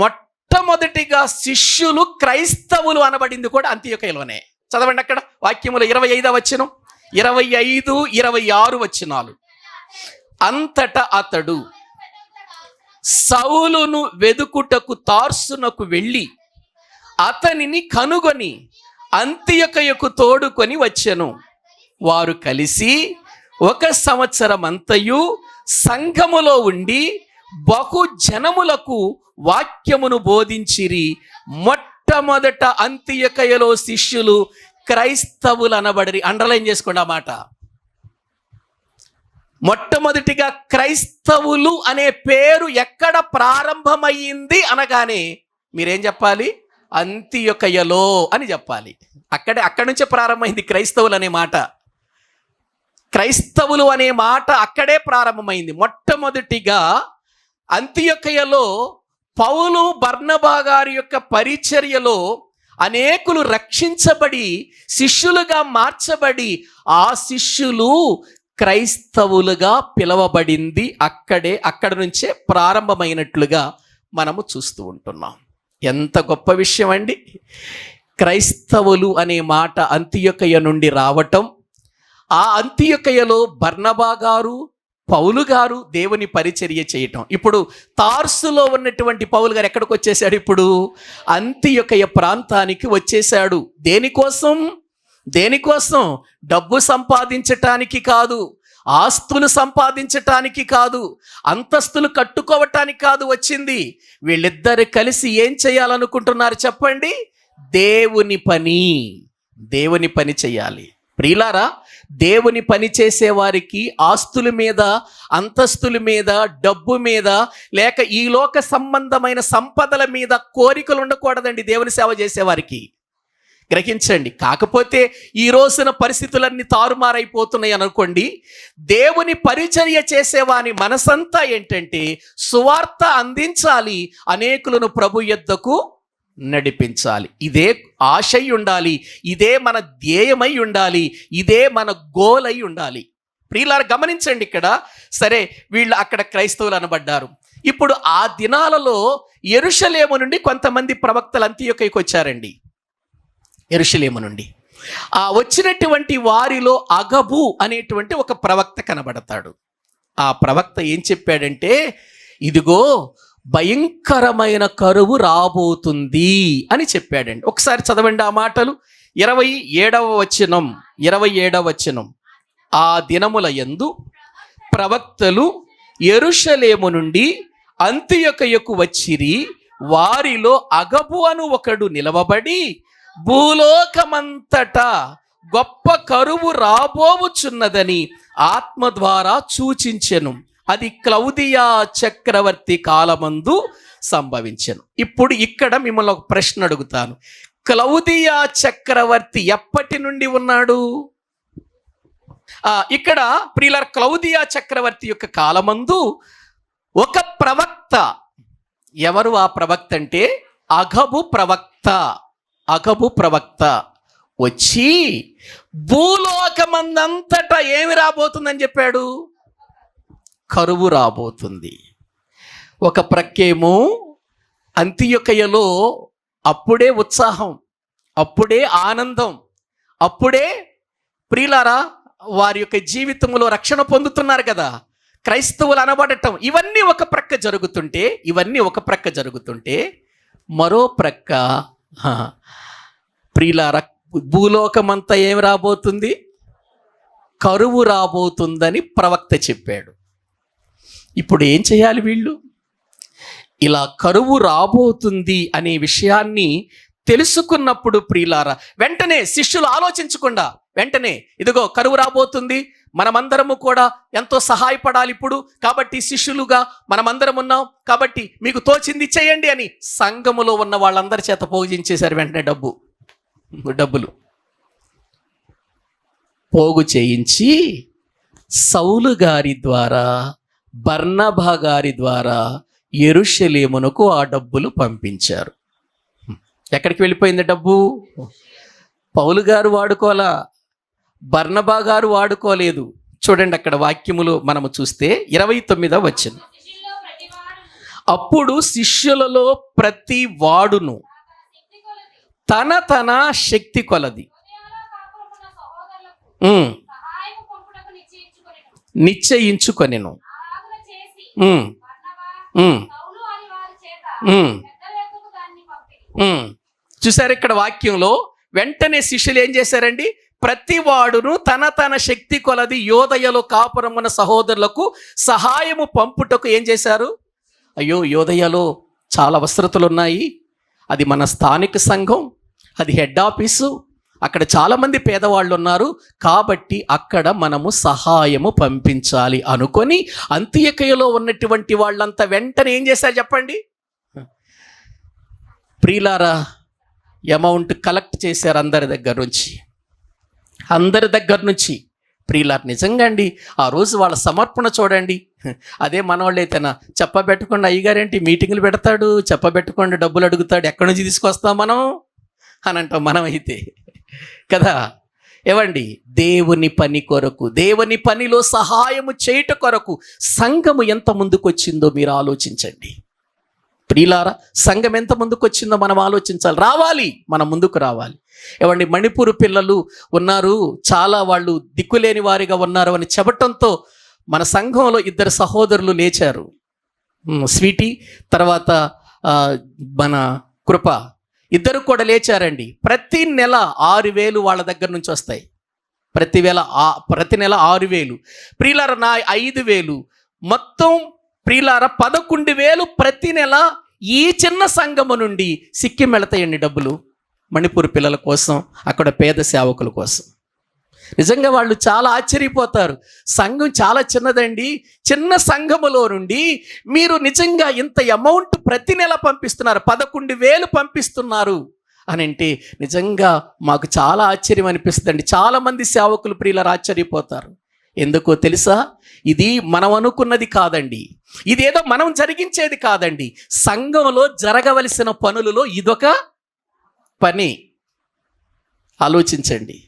మొట్టమొదటిగా శిష్యులు క్రైస్తవులు అనబడింది కూడా అంతియోకయలోనే. చదవండి అక్కడ వాక్యములు 25వ వచనం, 25, 26 వచనాలు. అంతటా అతడు సౌలును వెదుకుటకు తార్సునకు వెళ్ళి అతనిని కనుగొని అంతియొకయకు తోడుకొని వచ్చెను. వారు కలిసి 1 సంవత్సరం అంతయు సంఘములో ఉండి బహు జనములకు వాక్యమును బోధించిరి. మొట్టమొదట అంతియొకయలో శిష్యులు క్రైస్తవులు అనబడిరి. అండర్లైన్ చేసుకోండి ఆ మాట. మొట్టమొదటిగా క్రైస్తవులు అనే పేరు ఎక్కడ ప్రారంభమైంది అనగానే మీరేం చెప్పాలి? అంతియొకయలో అని చెప్పాలి. అక్కడి నుంచే ప్రారంభమైంది క్రైస్తవులు అనే మాట. క్రైస్తవులు అనే మాట అక్కడే ప్రారంభమైంది. మొట్టమొదటిగా అంతియొకయలో పౌలు బర్నబా గారి యొక్క పరిచర్యలో అనేకులు రక్షించబడి శిష్యులుగా మార్చబడి ఆ శిష్యులు క్రైస్తవులుగా పిలవబడింది అక్కడి నుంచే ప్రారంభమైనట్లుగా మనము చూస్తూ ఉంటున్నాం. ఎంత గొప్ప విషయం అండి! క్రైస్తవులు అనే మాట అంతియొకయ నుండి రావటం, ఆ అంతియొకయలో బర్నబా గారు పౌలు గారు దేవుని పరిచర్య చేయటం. ఇప్పుడు తార్సులో ఉన్నటువంటి పౌలు గారు ఎక్కడికి వచ్చేసాడు? ఇప్పుడు అంతియొకయ ప్రాంతానికి వచ్చేసాడు. దేనికోసం? డబ్బు సంపాదించటానికి కాదు, ఆస్తులు సంపాదించటానికి కాదు, అంతస్తులు కట్టుకోవటానికి కాదు వచ్చింది. వీళ్ళిద్దరు కలిసి ఏం చేయాలనుకుంటున్నారు చెప్పండి? దేవుని పని చేయాలి. ప్రియులారా, దేవుని పని చేసేవారికి ఆస్తుల మీద, అంతస్తుల మీద, డబ్బు మీద, లేక ఈ లోక సంబంధమైన సంపదల మీద కోరికలు ఉండకూడదండి. దేవుని సేవ చేసేవారికి గ్రహించండి. కాకపోతే ఈ రోజున పరిస్థితులన్నీ తారుమారైపోతున్నాయి అనుకోండి. దేవుని పరిచర్య చేసేవాని మనసంతా ఏంటంటే సువార్త అందించాలి, అనేకులను ప్రభు యొద్దకు నడిపించాలి. ఇదే ఆశై ఉండాలి, ఇదే మన ధ్యేయమై ఉండాలి, ఇదే మన గోల్ అయి ఉండాలి. ప్రియులారా గమనించండి. ఇక్కడ సరే వీళ్ళు అక్కడ క్రైస్తవులు అనబడ్డారు. ఇప్పుడు ఆ దినాలలో యెరూషలేము నుండి కొంతమంది ప్రవక్తలు అంతియొకయకు వచ్చారండి. యెరూషలేము నుండి వచ్చినటువంటి వారిలో అగబు అనేటువంటి ఒక ప్రవక్త కనబడతాడు. ఆ ప్రవక్త ఏం చెప్పాడంటే, ఇదిగో భయంకరమైన కరువు రాబోతుంది అని చెప్పాడండి. ఒకసారి చదవండి ఆ మాటలు. 27వ వచనం. ఆ దినముల యందు ప్రవక్తలు యెరూషలేము నుండి అంతియొకయకు వచ్చిరి. వారిలో అగబు అను ఒకడు నిలవబడి భూలోకమంతటా గొప్ప కరువు రాబోవుచున్నదని ఆత్మ ద్వారా సూచించెను. అది క్లౌదియా చక్రవర్తి కాలమందు సంభవించెను. ఇప్పుడు ఇక్కడ మిమ్మల్ని ఒక ప్రశ్న అడుగుతాను. క్లౌదియా చక్రవర్తి ఎప్పటి నుండి ఉన్నాడు? ఇక్కడ ప్రియులారా, క్లౌదియా చక్రవర్తి యొక్క కాలమందు ఒక ప్రవక్త. ఎవరు ఆ ప్రవక్త అంటే అగబు ప్రవక్త వచ్చి భూలోకమందంతటా ఏమి రాబోతుందని చెప్పాడు? కరువు రాబోతుంది. ఒక ప్రక్కేమో అంతియొకయలో అప్పుడే ఉత్సాహం, అప్పుడే ఆనందం, అప్పుడే ప్రియులారా వారి యొక్క జీవితంలో రక్షణ పొందుతున్నారు కదా, క్రైస్తవులు అనబడటం. ఇవన్నీ ఒక ప్రక్క జరుగుతుంటే మరో ప్రక్క ప్రియులారా భూలోకమంతా ఏం రాబోతుంది? కరువు రాబోతుందని ప్రవక్త చెప్పాడు. ఇప్పుడు ఏం చేయాలి వీళ్ళు? ఇలా కరువు రాబోతుంది అనే విషయాన్ని తెలుసుకున్నప్పుడు ప్రియులారా వెంటనే శిష్యులు ఆలోచించకుండా వెంటనే ఇదిగో కరువు రాబోతుంది, మనమందరము కూడా ఎంతో సహాయపడాలి ఇప్పుడు, కాబట్టి శిష్యులుగా మనమందరం ఉన్నాం, కాబట్టి మీకు తోచింది చేయండి అని సంఘములో ఉన్న వాళ్ళందరి చేత పోగించేశారు. వెంటనే డబ్బులు పోగు చేయించి సౌలు గారి ద్వారా, బర్నబా గారి ద్వారా యెరూషలేమునకు ఆ డబ్బులు పంపించారు. ఎక్కడికి వెళ్ళిపోయింది డబ్బు? పౌలు గారు వాడుకోలా, బర్నబా గారు వాడుకోలేదు. చూడండి అక్కడ వాక్యములు మనము చూస్తే 29వ వచనం. అప్పుడు శిష్యులలో ప్రతి వాడును తన శక్తి కొలది నిశ్చయించుకొనెను. చూసారు ఇక్కడ వాక్యంలో వెంటనే శిష్యులు ఏం చేశారండి? ప్రతి వాడును తన తన శక్తి కొలది యోదయలో కాపురమున్న సహోదరులకు సహాయము పంపుటకు ఏం చేశారు? అయ్యో, యోదయలో చాలా అవసరతలు ఉన్నాయి, అది మన స్థానిక సంఘం, అది హెడ్ ఆఫీసు, అక్కడ చాలామంది పేదవాళ్ళు ఉన్నారు, కాబట్టి అక్కడ మనము సహాయము పంపించాలి అనుకొని అంత్యొకయలో ఉన్నటువంటి వాళ్ళంతా వెంటనే ఏం చేశారు చెప్పండి? ప్రియులారా, అమౌంట్ కలెక్ట్ చేశారు అందరి దగ్గర నుంచి. ప్రియులారు, నిజంగా అండి ఆ రోజు వాళ్ళ సమర్పణ చూడండి. అదే మనవాళ్ళైతేనా చెప్పబెట్టకుండా అయ్యగారేంటి మీటింగులు పెడతాడు, చెప్పబెట్టకుండా డబ్బులు అడుగుతాడు, ఎక్కడి నుంచి తీసుకొస్తాం మనం అని అంటాం మనం అయితే కదా. ఏవండి, దేవుని పని కొరకు, దేవుని పనిలో సహాయము చేయుట కొరకు సంఘము ఎంత ముందుకు వచ్చిందో మీరు ఆలోచించండి. ప్రియులారా, సంఘం ఎంత ముందుకు వచ్చిందో మనం ఆలోచించాలి. మనం ముందుకు రావాలి. ఏవండి, మణిపూర్ పిల్లలు ఉన్నారు, చాలా వాళ్ళు దిక్కులేని వారిగా ఉన్నారు అని చెప్పటంతో మన సంఘంలో 2 సహోదరులు లేచారు. స్వీటీ, తర్వాత మన కృప, ఇద్దరు కూడా లేచారండి. ప్రతి నెల 6,000 వాళ్ళ దగ్గర నుంచి వస్తాయి. ప్రతి నెల 6,000. ప్రియులారా, నా 5,000 మొత్తం ప్రియులారా 11,000 ప్రతి నెల ఈ చిన్న సంఘము నుండి సిక్కిం వెళతాయండి డబ్బులు, మణిపూర్ పిల్లల కోసం, అక్కడ పేద సేవకుల కోసం. నిజంగా వాళ్ళు చాలా ఆశ్చర్యపోతారు. సంఘం చాలా చిన్నదండి, చిన్న సంఘములో నుండి మీరు నిజంగా ఇంత అమౌంట్ ప్రతి నెల పంపిస్తున్నారు, 11,000 పంపిస్తున్నారు అని అంటే నిజంగా మాకు చాలా ఆశ్చర్యం అనిపిస్తుందండి. చాలామంది సేవకులు ప్రియులారా ఆశ్చర్యపోతారు. ఎందుకో తెలుసా? ఇది మనం అనుకున్నది కాదండి, ఇదేదో మనం జరిగించేది కాదండి. సంఘంలో జరగవలసిన పనులలో ఇదొక పని. ఆలోచించండి.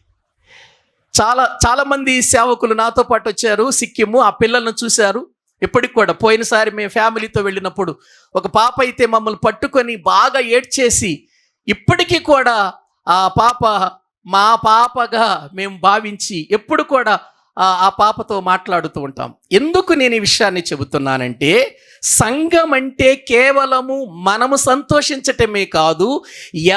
చాలామంది సేవకులు నాతో పాటు వచ్చారు సిక్కిము, ఆ పిల్లలను చూశారు. ఇప్పటికి కూడా పోయినసారి మేము ఫ్యామిలీతో వెళ్ళినప్పుడు ఒక పాప అయితే మమ్మల్ని పట్టుకొని బాగా ఏడ్చేసి, ఇప్పటికీ కూడా ఆ పాప మా పాపగా మేము భావించి ఎప్పుడు కూడా ఆ పాపతో మాట్లాడుతూ ఉంటాం. ఎందుకు నేను ఈ విషయాన్ని చెబుతున్నానంటే, సంఘం అంటే కేవలము మనము సంతోషించటమే కాదు,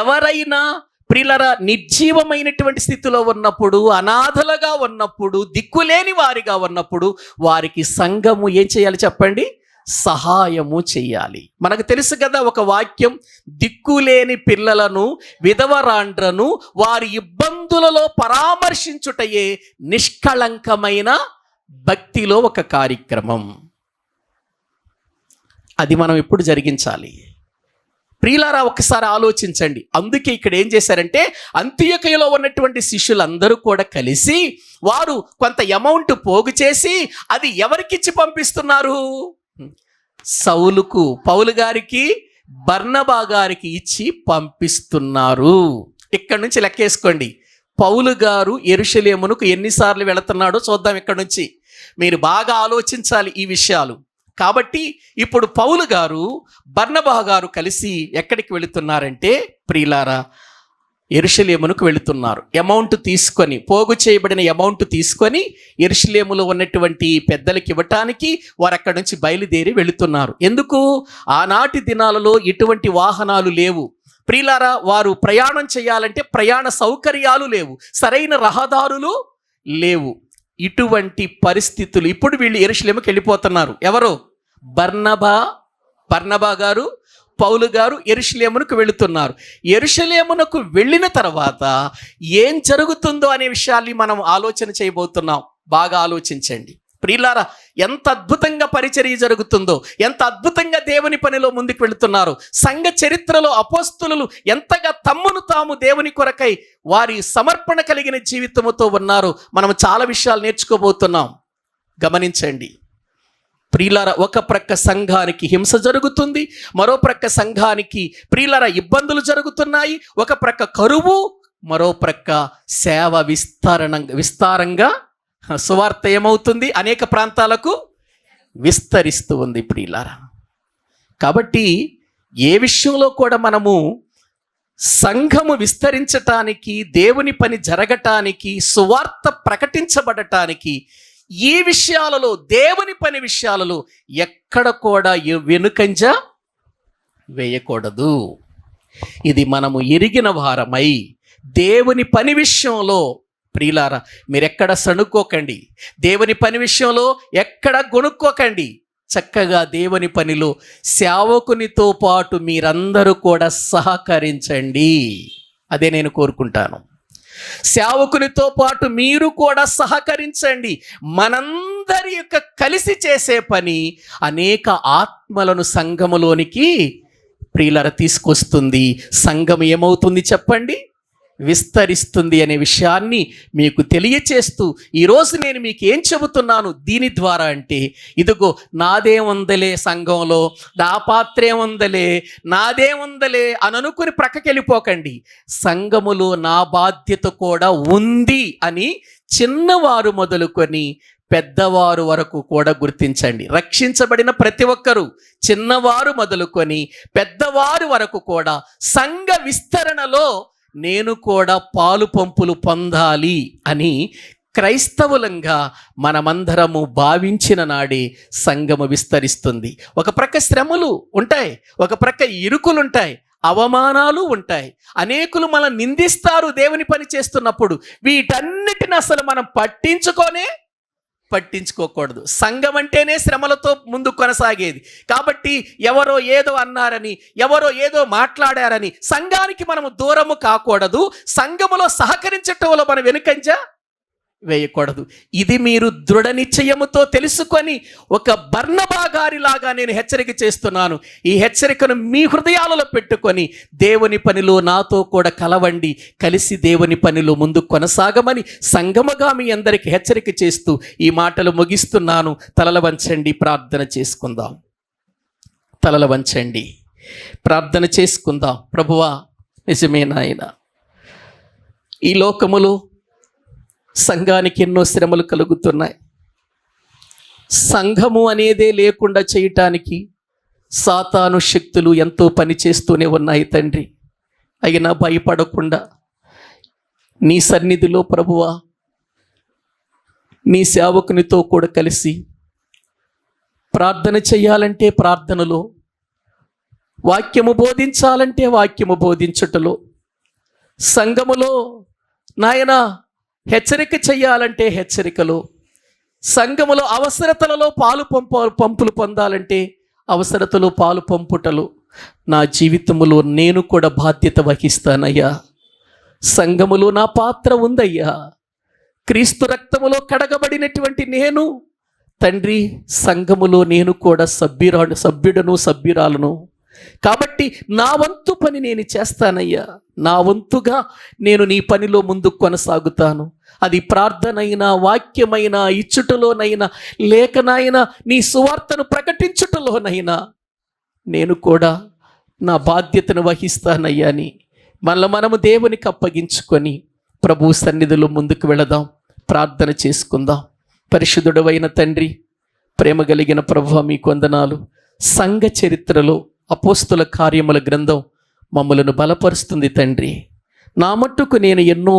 ఎవరైనా ప్రియులారా నిర్జీవమైనటువంటి స్థితిలో ఉన్నప్పుడు, అనాథలుగా ఉన్నప్పుడు, దిక్కులేని వారిగా ఉన్నప్పుడు వారికి సంఘము ఏం చేయాలి చెప్పండి? సహాయము చెయ్యాలి. మనకు తెలుసు కదా ఒక వాక్యం, దిక్కులేని పిల్లలను, విధవరాండ్రను వారి ఇబ్బందులలో పరామర్శించుటయే నిష్కళంకమైన భక్తిలో ఒక కార్యక్రమం. అది మనం ఎప్పుడు జరిగించాలి? ప్రియులారా, ఒకసారి ఆలోచించండి. అందుకే ఇక్కడ ఏం చేశారంటే, అంత్యొకయలో ఉన్నటువంటి శిష్యులందరూ కూడా కలిసి వారు కొంత అమౌంట్ పోగు చేసి అది ఎవరికిచ్చి పంపిస్తున్నారు? సౌలుకు, పౌలు గారికి, బర్నబా గారికి ఇచ్చి పంపిస్తున్నారు. ఇక్కడ నుంచి లెక్కేసుకోండి, పౌలు గారు యెరూషలేమునకు ఎన్నిసార్లు వెళుతున్నాడో చూద్దాం. ఇక్కడ నుంచి మీరు బాగా ఆలోచించాలి ఈ విషయాలు. కాబట్టి ఇప్పుడు పౌలు గారు, బర్నబా గారు కలిసి ఎక్కడికి వెళుతున్నారంటే ప్రియులారా, యెరూషలేమునకు వెళుతున్నారు. అమౌంట్ తీసుకొని, పోగు చేయబడిన అమౌంట్ తీసుకొని యెరూషలేములో ఉన్నటువంటి పెద్దలకి ఇవ్వటానికి వారు అక్కడి నుంచి బయలుదేరి వెళుతున్నారు. ఎందుకు? ఆనాటి దినాలలో ఎటువంటి వాహనాలు లేవు ప్రియులారా. వారు ప్రయాణం చేయాలంటే ప్రయాణ సౌకర్యాలు లేవు, సరైన రహదారులు లేవు. ఇటువంటి పరిస్థితులు ఇప్పుడు వీళ్ళు యెరూషలేముకి వెళ్ళిపోతున్నారు. ఎవరు? బర్నబా గారు, పౌలు గారు యెరూషలేమునకు వెళుతున్నారు. యెరూషలేమునకు వెళ్ళిన తర్వాత ఏం జరుగుతుందో అనే విషయాన్ని మనం ఆలోచన చేయబోతున్నాం. బాగా ఆలోచించండి ప్రియులారా, ఎంత అద్భుతంగా పరిచర్య జరుగుతుందో, ఎంత అద్భుతంగా దేవుని పనిలో ముందుకు వెళుతున్నారు. సంఘ చరిత్రలో అపోస్తలులు ఎంతగా తమ్మును తాము దేవుని కొరకై వారి సమర్పణ కలిగిన జీవితముతో ఉన్నారు. మనం చాలా విషయాలు నేర్చుకోబోతున్నాం. గమనించండి ప్రియులారా, ఒక ప్రక్క సంఘానికి హింస జరుగుతుంది, మరో ప్రక్క సంఘానికి ప్రియులారా ఇబ్బందులు జరుగుతున్నాయి. ఒక ప్రక్క కరువు, మరో ప్రక్క సేవ విస్తారంగా సువార్త ఏమవుతుంది? అనేక ప్రాంతాలకు విస్తరిస్తూ ఉంది ప్రియులారా. కాబట్టి ఏ విషయంలో కూడా మనము సంఘము విస్తరించటానికి, దేవుని పని జరగటానికి, సువార్త ప్రకటించబడటానికి ఈ విషయాలలో, దేవుని పని విషయాలలో ఎక్కడ కూడా వెనుకంజ వేయకూడదు. ఇది మనము ఎరిగిన వారమై దేవుని పని విషయంలో, ప్రియులారా, మీరెక్కడ సణుక్కోకండి, దేవుని పని విషయంలో ఎక్కడ గొనుక్కోకండి. చక్కగా దేవుని పనిలో సేవకునితో పాటు మీరందరూ కూడా సహకరించండి. అదే నేను కోరుకుంటాను. సేవకునితో పాటు మీరు కూడా సహకరించండి. మనందరి యొక్క కలిసి చేసే పని అనేక ఆత్మలను సంఘములోనికి ప్రియులర తీసుకొస్తుంది. సంఘం ఏమవుతుంది చెప్పండి? విస్తరిస్తుంది అనే విషయాన్ని మీకు తెలియచేస్తూ ఈరోజు నేను మీకు ఏం చెబుతున్నాను దీని ద్వారా అంటే, ఇదిగో నాదేముందలే సంఘంలో, నా పాత్రేముందలే, నాదేముందలే అని అనుకుని ప్రక్కకెళ్ళిపోకండి. సంఘములో నా బాధ్యత కూడా ఉంది అని చిన్నవారు మొదలుకొని పెద్దవారు వరకు కూడా గుర్తించండి. రక్షించబడిన ప్రతి ఒక్కరూ, చిన్నవారు మొదలుకొని పెద్దవారు వరకు కూడా సంఘ విస్తరణలో నేను కూడా పాలు పంపులు పొందాలి అని క్రైస్తవులంగా మనమందరము భావించిన నాడే సంఘము విస్తరిస్తుంది. ఒక ప్రక్క శ్రమలు ఉంటాయి, ఒక ప్రక్క ఇరుకులుంటాయి, అవమానాలు ఉంటాయి. అనేకులు మనం నిందిస్తారు దేవుని పని చేస్తున్నప్పుడు. వీటన్నిటిని అసలు మనం పట్టించుకోకూడదు. సంఘం అంటేనే శ్రమలతో ముందు కొనసాగేది. కాబట్టి ఎవరో ఏదో అన్నారని, ఎవరో ఏదో మాట్లాడారని సంఘానికి మనము దూరము కాకూడదు. సంఘములో సహకరించటంలో మనం వెనుకంజ వేయకూడదు. ఇది మీరు దృఢ నిశ్చయముతో తెలుసుకొని ఒక బర్నబా గారిలాగా నేను హెచ్చరిక చేస్తున్నాను. ఈ హెచ్చరికను మీ హృదయాలలో పెట్టుకొని దేవుని పనిలో నాతో కూడా కలవండి, కలిసి దేవుని పనిలో ముందు కొనసాగమని సంగమగా మీ అందరికీ హెచ్చరిక చేస్తూ ఈ మాటలు ముగిస్తున్నాను. తలల వంచండి, ప్రార్థన చేసుకుందాం. తలల వంచండి, ప్రార్థన చేసుకుందాం. ప్రభువా, నిజమే నాయన, ఈ లోకములో సంఘానికి ఎన్నో శ్రమలు కలుగుతున్నాయి. సంఘము అనేదే లేకుండా చేయటానికి సాతాను శక్తులు ఎంతో పని చేస్తూనే ఉన్నాయి తండ్రి. అయినా భయపడకుండా నీ సన్నిధిలో ప్రభువా, నీ సేవకునితో కూడా కలిసి ప్రార్థన చేయాలంటే ప్రార్థనలో, వాక్యము బోధించాలంటే వాక్యము బోధించుటలో, సంఘములో నాయనా హెచ్చరిక చెయ్యాలంటే హెచ్చరికలో, సంఘములో అవసరతలలో పంపులు పొందాలంటే అవసరతలో పాలు పంపుటలు నా జీవితంలో నేను కూడా బాధ్యత వహిస్తానయ్యా. సంఘములో నా పాత్ర ఉందయ్యా. క్రీస్తు రక్తములో కడగబడినటువంటి నేను తండ్రి, సంఘములో నేను కూడా సభ్యురాలను. కాబట్టి నా వంతు పని నేను చేస్తానయ్యా. నా వంతుగా నేను నీ పనిలో ముందుకు కొనసాగుతాను. అది ప్రార్థనైనా, వాక్యమైనా, ఇచ్చుటలోనైనా, లేఖనైనా, నీ సువార్తను ప్రకటించుటలోనైనా నేను కూడా నా బాధ్యతను వహిస్తానయ్యా అని మనము దేవునికి అప్పగించుకొని ప్రభు సన్నిధిలో ముందుకు వెళదాం. ప్రార్థన చేసుకుందాం. పరిశుద్ధుడవైన తండ్రి, ప్రేమ కలిగిన ప్రభువా, మీకు వందనాలు. సంఘ చరిత్రలో అపోస్తుల కార్యముల గ్రంథం మమ్మలను బలపరుస్తుంది తండ్రి. నా మట్టుకు నేను ఎన్నో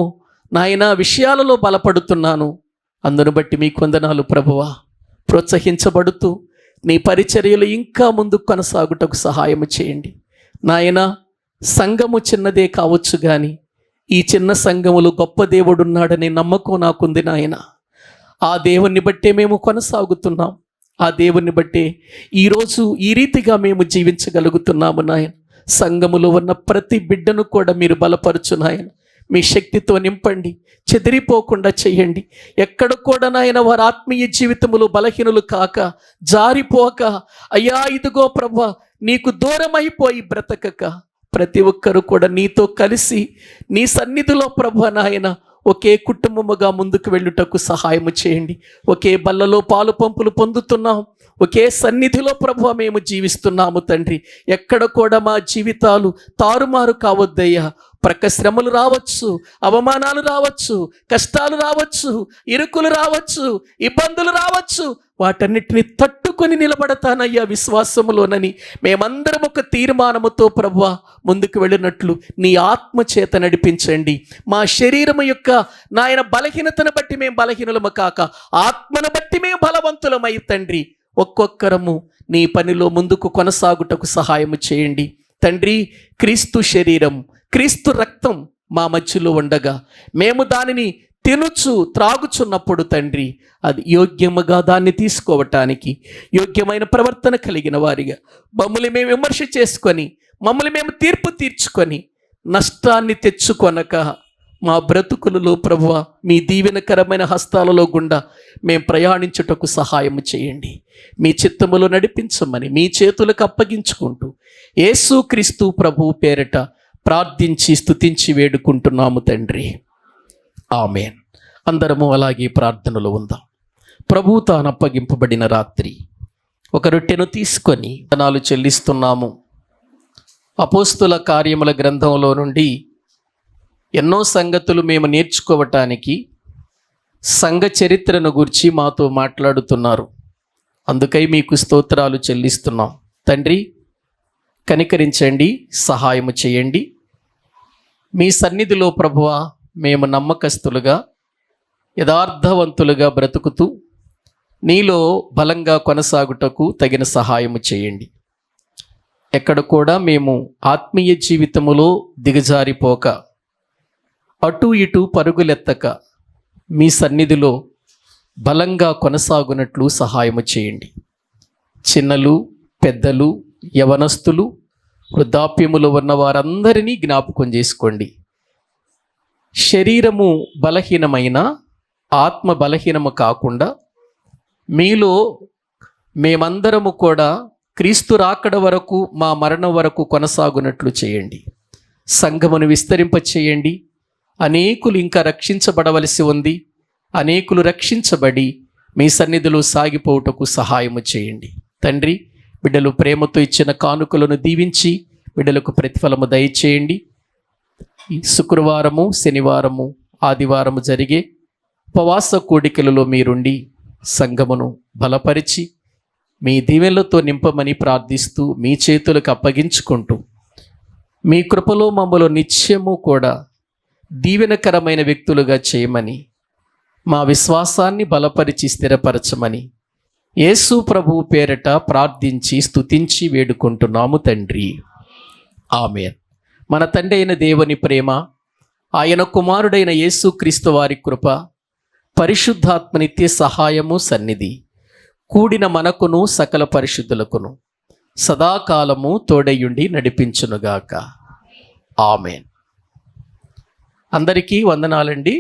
నాయనా విషయాలలో బలపడుతున్నాను. అందును బట్టి మీకు వందనాలు ప్రభువా. ప్రోత్సహించబడుతూ నీ పరిచర్యలు ఇంకా ముందుకు కొనసాగుటకు సహాయము చేయండి నాయనా. సంఘము చిన్నదే కావచ్చు కానీ ఈ చిన్న సంఘములో గొప్ప దేవుడున్నాడనే నమ్మకం నాకుంది నాయన. ఆ దేవుణ్ణి బట్టే మేము కొనసాగుతున్నాం. ఆ దేవుణ్ణి బట్టే ఈరోజు ఈ రీతిగా మేము జీవించగలుగుతున్నాము నాయన. సంఘములో ఉన్న ప్రతి బిడ్డను కూడా మీరు బలపరచు నాయన. మీ శక్తితో నింపండి, చెదిరిపోకుండా చేయండి. ఎక్కడ కూడా నాయన వారి ఆత్మీయ జీవితములో బలహీనులు కాక, జారిపోక, అయ్యా ఇదిగో ప్రభువా నీకు దూరమైపోయి బ్రతకక ప్రతి ఒక్కరు కూడా నీతో కలిసి నీ సన్నిధిలో ప్రభువా నాయన ఒకే కుటుంబముగా ముందుకు వెళ్ళుటకు సహాయము చేయండి. ఒకే బల్లలో పాలు పంపులు పొందుతున్నాం, ఒకే సన్నిధిలో ప్రభువా మేము జీవిస్తున్నాము తండ్రి. ఎక్కడ కూడా మా జీవితాలు తారుమారు కావద్దయ్యా. ప్రక్క శ్రమలు రావచ్చు, అవమానాలు రావచ్చు, కష్టాలు రావచ్చు, ఇరుకులు రావచ్చు, ఇబ్బందులు రావచ్చు. వాటన్నిటిని తట్టుకొని నిలబడతానయ్యా విశ్వాసములోనని మేమందరం ఒక తీర్మానముతో ప్రభువా ముందుకు వెళ్ళినట్లు నీ ఆత్మ చేత నడిపించండి. మా శరీరము యొక్క నాయన బలహీనతను బట్టి మేము బలహీనులము కాక, ఆత్మను బట్టి మేము బలవంతులమై తండ్రి ఒక్కొక్కరము నీ పనిలో ముందుకు కొనసాగుటకు సహాయము చేయండి. తండ్రి, క్రీస్తు శరీరం, క్రీస్తు రక్తం మా మధ్యలో ఉండగా మేము దానిని తినుచు త్రాగుచున్నప్పుడు తండ్రి, అది యోగ్యముగా దాన్ని తీసుకోవటానికి యోగ్యమైన ప్రవర్తన కలిగిన వారిగా మమ్మల్ని మేము విమర్శ చేసుకొని, మమ్మల్ని మేము తీర్పు తీర్చుకొని, నష్టాన్ని తెచ్చుకొనక మా బ్రతుకులలో ప్రభువ మీ దీవెనకరమైన హస్తాలలో గుండా మేము ప్రయాణించుటకు సహాయం చేయండి. మీ చిత్తములో నడిపించమని మీ చేతులకు అప్పగించుకుంటూ యేసుక్రీస్తు ప్రభువు పేరిట ప్రార్థించి స్తుతించి వేడుకుంటున్నాము తండ్రి. ఆమేన్. అందరము అలాగే ప్రార్థనలో ఉందాం. ప్రభువు తాను అప్పగింపబడిన రాత్రి ఒక రొట్టెను తీసుకొని వందనాలు చెల్లిస్తున్నాము. అపోస్తుల కార్యముల గ్రంథంలో నుండి ఎన్నో సంగతులు మేము నేర్చుకోవటానికి సంఘ చరిత్రను గురించి మాతో మాట్లాడుతున్నారు. అందుకై మీకు స్తోత్రాలు చెల్లిస్తున్నాం. తండ్రి, కనికరించండి, సహాయము చేయండి. మీ సన్నిధిలో ప్రభువా మేము నమ్మకస్తులుగా, యథార్థవంతులుగా బ్రతుకుతూ నీలో బలంగా కొనసాగుటకు తగిన సహాయము చేయండి. ఎక్కడ కూడా మేము ఆత్మీయ జీవితములో దిగజారిపోక, అటు ఇటు పరుగులెత్తక మీ సన్నిధిలో బలంగా కొనసాగునట్లు సహాయము చేయండి. చిన్నలు, పెద్దలు, యవనస్తులు, వృద్ధాప్యములో ఉన్న వారందరినీ జ్ఞాపకం చేసుకోండి. శరీరము బలహీనమైన ఆత్మ బలహీనము కాకుండా మీలో మేమందరము కూడా క్రీస్తు రాకడ వరకు, మా మరణం వరకు కొనసాగునట్లు చేయండి. సంఘమును విస్తరింపచేయండి. అనేకులు ఇంకా రక్షించబడవలసి ఉంది. అనేకులు రక్షించబడి మీ సన్నిధిలో సాగిపోవుటకు సహాయము చేయండి. తండ్రి, బిడ్డలు ప్రేమతో ఇచ్చిన కానుకలను దీవించి బిడ్డలకు ప్రతిఫలము దయచేయండి. ఈ శుక్రవారము, శనివారము, ఆదివారము జరిగే ఉపవాస కూడికలలో మీరుండి సంఘమును బలపరిచి మీ దీవెనలతో నింపమని ప్రార్థిస్తూ మీ చేతులకు అప్పగించుకుంటూ మీ కృపలో మమ్మల్ని నిత్యము కూడా దీవెనకరమైన వ్యక్తులుగా చేయమని, మా విశ్వాసాన్ని బలపరిచి స్థిరపరచమని యేసు ప్రభువు పేరట ప్రార్థించి స్తుతించి వేడుకుంటున్నాము తండ్రి. ఆమేన్. మన తండ్రి అయిన దేవుని ప్రేమ, ఆయన కుమారుడైన యేసుక్రీస్తు వారి కృప, పరిశుద్ధాత్మ నిత్య సహాయము సన్నిధి కూడిన మనకును సకల పరిశుద్ధులకును సదాకాలము తోడయుండి నడిపించునుగాక. ఆమేన్. అందరికీ వందనాలండి.